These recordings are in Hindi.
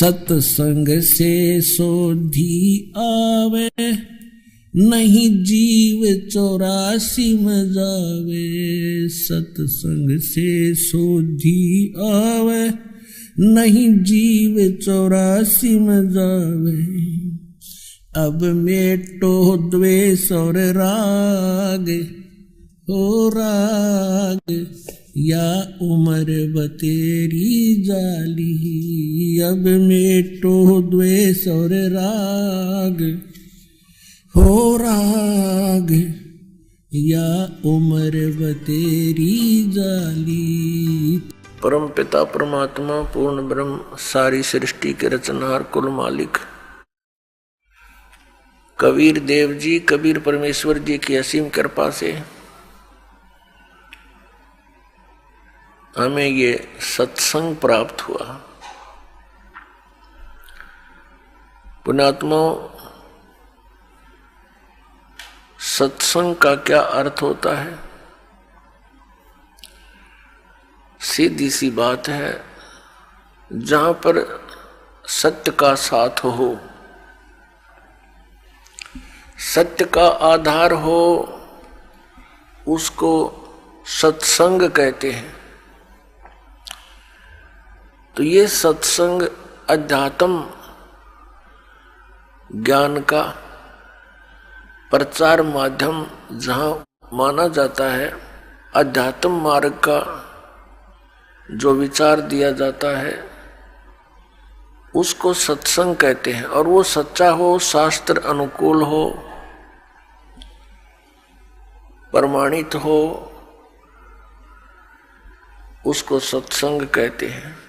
सत्संग से सोधी आवे, नहीं जीव 84 में जावे। सत्संग से सोधी आवे, नहीं जीव 84 में जावे। अब मेटो द्वेष और राग, हो राग या उम्र बतेरी जाली। अब मेटो द्वेष और राग, हो राग या उम्र बतेरी जाली। परम पिता परमात्मा पूर्ण ब्रह्म सारी सृष्टि के रचनहार कुल मालिक कबीर देव जी, कबीर परमेश्वर जी की असीम कृपा से हमें ये सत्संग प्राप्त हुआ। पुण्यात्माओं, सत्संग का क्या अर्थ होता है? सीधी सी बात है, जहां पर सत्य का साथ हो, सत्य का आधार हो, उसको सत्संग कहते हैं। तो ये सत्संग अध्यात्म ज्ञान का प्रचार माध्यम जहाँ माना जाता है, अध्यात्म मार्ग का जो विचार दिया जाता है उसको सत्संग कहते हैं। और वो सच्चा हो, शास्त्र अनुकूल हो, प्रमाणित हो, उसको सत्संग कहते हैं।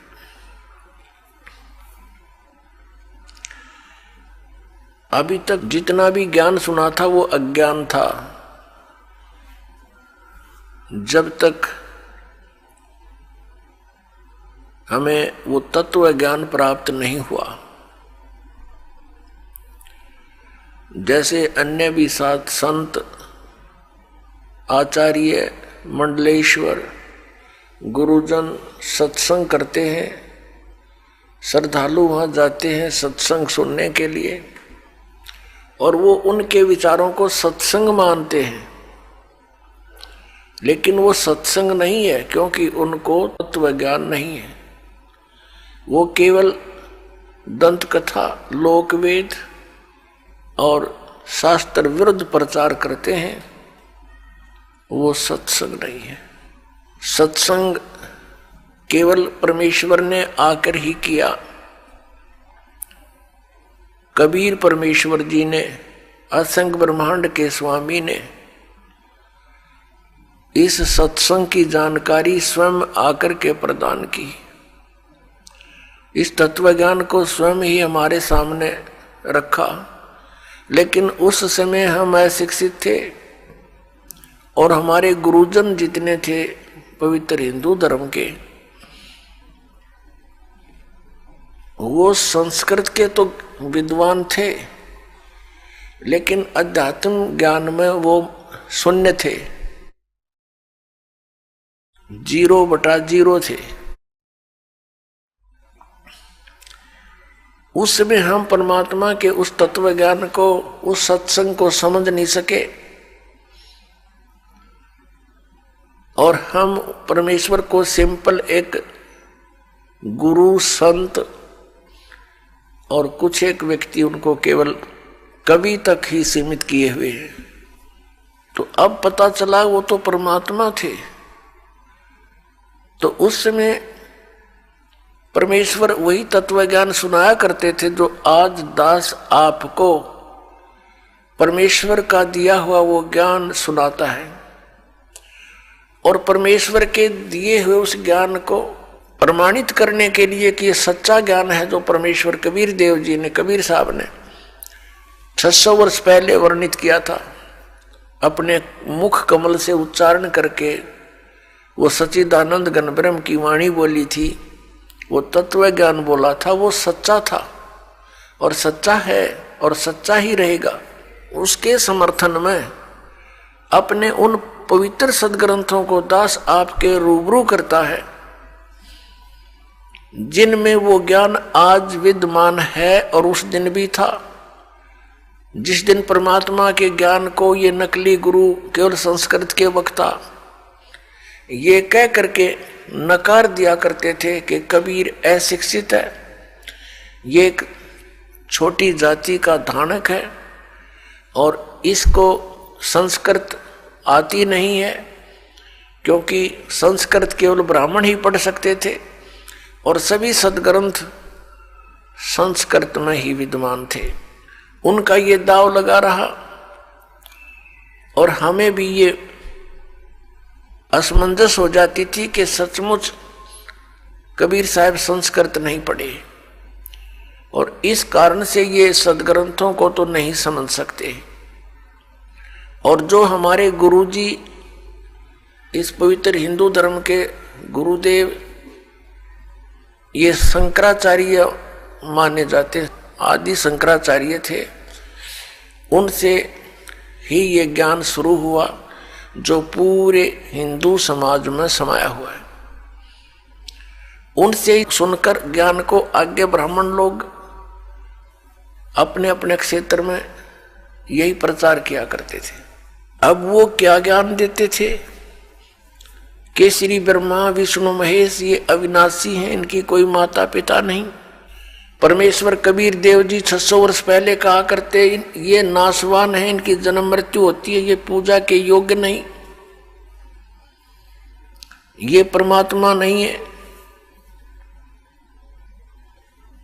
अभी तक जितना भी ज्ञान सुना था वो अज्ञान था, जब तक हमें वो तत्व ज्ञान प्राप्त नहीं हुआ। जैसे अन्य भी साथ संत, आचार्य, मंडलेश्वर, गुरुजन सत्संग करते हैं, श्रद्धालु वहां जाते हैं सत्संग सुनने के लिए, और वो उनके विचारों को सत्संग मानते हैं। लेकिन वो सत्संग नहीं है, क्योंकि उनको तत्व ज्ञान नहीं है। वो केवल दंत कथा, लोकवेद और शास्त्र विरुद्ध प्रचार करते हैं। वो सत्संग नहीं है। सत्संग केवल परमेश्वर ने आकर ही किया। कबीर परमेश्वर जी ने, असंख्य ब्रह्मांड के स्वामी ने इस सत्संग की जानकारी स्वयं आकर के प्रदान की। इस तत्व ज्ञान को स्वयं ही हमारे सामने रखा। लेकिन उस समय हम अशिक्षित थे और हमारे गुरुजन जितने थे पवित्र हिंदू धर्म के, वो संस्कृत के तो विद्वान थे, लेकिन अध्यात्म ज्ञान में वो शून्य थे, 0/0 थे। उस समय हम परमात्मा के उस तत्व ज्ञान को, उस सत्संग को समझ नहीं सके, और हम परमेश्वर को सिंपल एक गुरु, संत और कुछ एक व्यक्ति उनको केवल कवि तक ही सीमित किए हुए हैं। तो अब पता चला वो तो परमात्मा थे। तो उस समय परमेश्वर वही तत्व ज्ञान सुनाया करते थे जो आज दास आपको परमेश्वर का दिया हुआ वो ज्ञान सुनाता है। और परमेश्वर के दिए हुए उस ज्ञान को प्रमाणित करने के लिए कि ये सच्चा ज्ञान है, जो परमेश्वर कबीर देव जी ने, कबीर साहब ने 600 वर्ष पहले वर्णित किया था, अपने मुख कमल से उच्चारण करके वो सच्चिदानंद घन ब्रह्म की वाणी बोली थी, वो तत्व ज्ञान बोला था, वो सच्चा था और सच्चा है और सच्चा ही रहेगा। उसके समर्थन में अपने उन पवित्र सदग्रंथों को दास आपके रूबरू करता है जिनमें वो ज्ञान आज विद्यमान है और उस दिन भी था। जिस दिन परमात्मा के ज्ञान को ये नकली गुरु केवल संस्कृत के वक्ता ये कह करके नकार दिया करते थे कि कबीर अशिक्षित है, ये एक छोटी जाति का धानक है और इसको संस्कृत आती नहीं है, क्योंकि संस्कृत केवल ब्राह्मण ही पढ़ सकते थे और सभी सदग्रंथ संस्कृत में ही विद्यमान थे। उनका ये दाव लगा रहा और हमें भी ये असमंजस हो जाती थी कि सचमुच कबीर साहब संस्कृत नहीं पढ़े और इस कारण से ये सदग्रंथों को तो नहीं समझ सकते। और जो हमारे गुरुजी इस पवित्र हिंदू धर्म के गुरुदेव ये शंकराचार्य माने जाते, आदि शंकराचार्य थे, उनसे ही ये ज्ञान शुरू हुआ जो पूरे हिंदू समाज में समाया हुआ है। उनसे ही सुनकर ज्ञान को आगे ब्राह्मण लोग अपने अपने क्षेत्र में यही प्रचार किया करते थे। अब वो क्या ज्ञान देते थे कि श्री ब्रह्मा विष्णु महेश ये अविनाशी हैं, इनकी कोई माता पिता नहीं। परमेश्वर कबीर देव जी 600 वर्ष पहले कहा करते ये नाशवान है, इनकी जन्म मृत्यु होती है, ये पूजा के योग्य नहीं, ये परमात्मा नहीं है।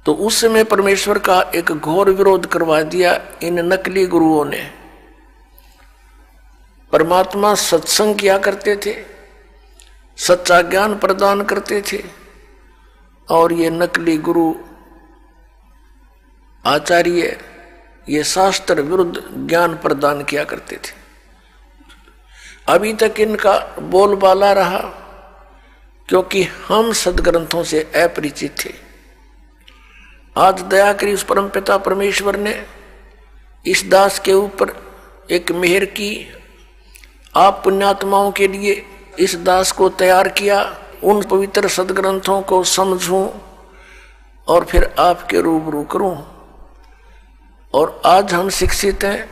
तो उस समय परमेश्वर का एक घोर विरोध करवा दिया इन नकली गुरुओं ने। परमात्मा सत्संग किया करते थे, सच्चा ज्ञान प्रदान करते थे और ये नकली गुरु आचार्य ये शास्त्र विरुद्ध ज्ञान प्रदान किया करते थे। अभी तक इनका बोलबाला रहा क्योंकि हम सदग्रंथों से अपरिचित थे। आज दया करी उस परमपिता परमेश्वर ने इस दास के ऊपर एक मेहर की, आप पुण्यात्माओं के लिए इस दास को तैयार किया, उन पवित्र सदग्रंथों को समझूं और फिर आपके रूबरू करूं। और आज हम शिक्षित हैं,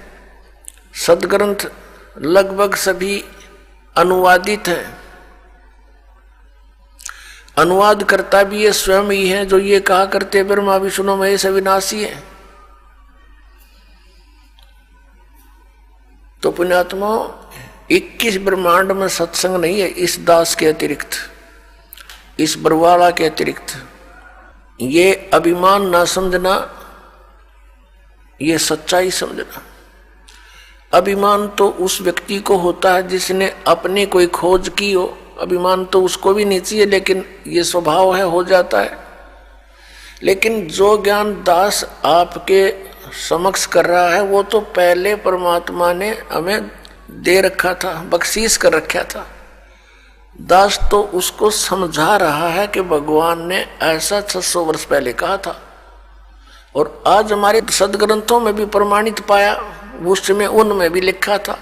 सदग्रंथ लगभग सभी अनुवादित हैं। अनुवाद करता भी ये स्वयं ही है जो ये कहा करते ब्रह्मा विष्णु महेश अविनाशी है। तो पुण्यात्मा 21 ब्रह्मांड में सत्संग नहीं है इस दास के अतिरिक्त, इस बरवाला के अतिरिक्त। ये अभिमान ना समझना, ये सच्चाई समझना। अभिमान तो उस व्यक्ति को होता है जिसने अपने कोई खोज की हो, अभिमान तो उसको भी नहीं चाहिए, लेकिन ये स्वभाव है, हो जाता है। लेकिन जो ज्ञान दास आपके समक्ष कर रहा है वो तो पहले परमात्मा ने हमें दे रखा था, बख्शीश कर रखा था। दास तो उसको समझा रहा है कि भगवान ने ऐसा 600 वर्ष पहले कहा था और आज हमारे सदग्रंथों में भी प्रमाणित पाया, उस समय उनमें भी लिखा था।